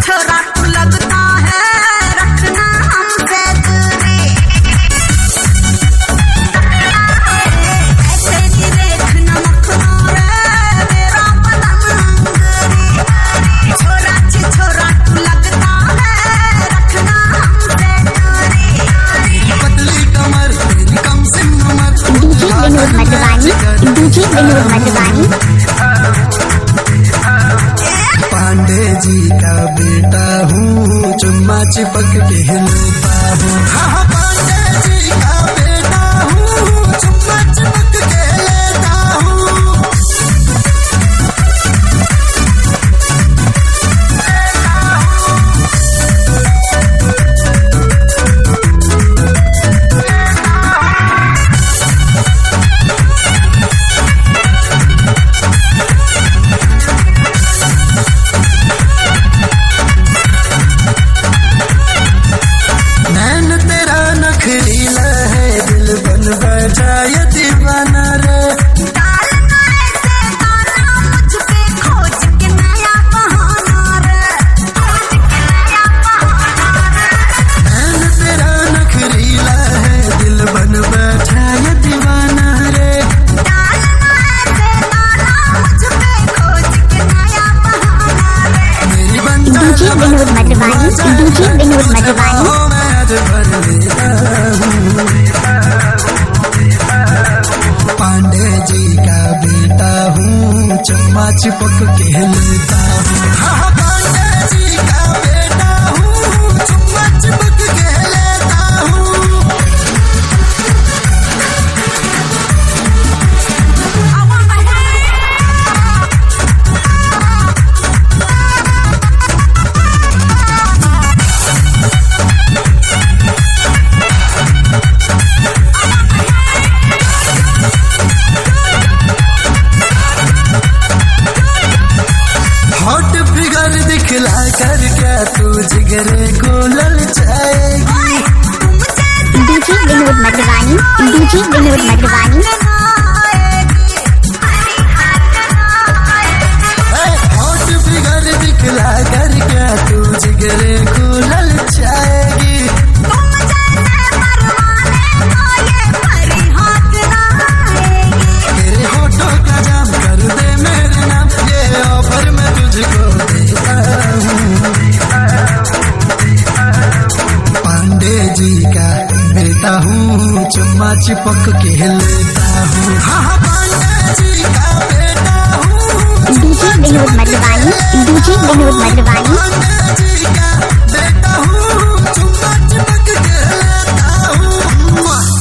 छोरा तू लगता है रखना हमसे दूरी। ऐसे ही देखना मखना रे मेरा बदन अंगूरी। छोरा तू लगता है रखना हमसे दूरी। पतली कमर तेरी कम सिम उमर डीजे विनोद मधुबानी, डीजे विनोद मधुबानी। पांडे जी का बेटा हूँ, चुम्मा चिपक के लेता हूँ। हाँ पांडे जी का बेटा हूँ, चुम्मा चिपक के लेता हूँ। नैन तेरा नखरीला है, दिल बन बैठा ये दीवाना रे। डालना ऐसे गाना मुझ पे खोज के नया बहाना रे, खोज के नया बहाना रे। नैन तेरा नखरीला है, दिल बन बैठा ये दीवाना रे। डालना ऐसे गाना मुझ पे खोज के नया बहाना रे। मेरी बंदा डीजे विनोद मधुबानी, डीजे विनोद मधुबानी। मैं आज भर लेता हूँ। पांडे जी का बेटा हूँ, चम्मा चिपक के लेता हूँ। हाँ पांडे जी का बेटा हूँ, चम्मा चिपक के लेता हूँ। हॉट फिगर दिखला कर क्या तू जिगरे को ललचाएगी। DJ Vinod Madhubani, DJ Vinod Madhubani. Hot figure दिखला कर क्या तू जिगरे को ललचाएगी। तेरे होठों का जाम कर दे मेरे नाम, ये ऑफर मैं तुझको देता हूँ। पांडे जी का बेटा हूँ, चुम्मा चिपक के लेता हूँ। हाँ पांडे जी का बेटा हूँ, डीजे विनोद मधुबानी, डीजे विनोद मधुबानी। पांडे जी का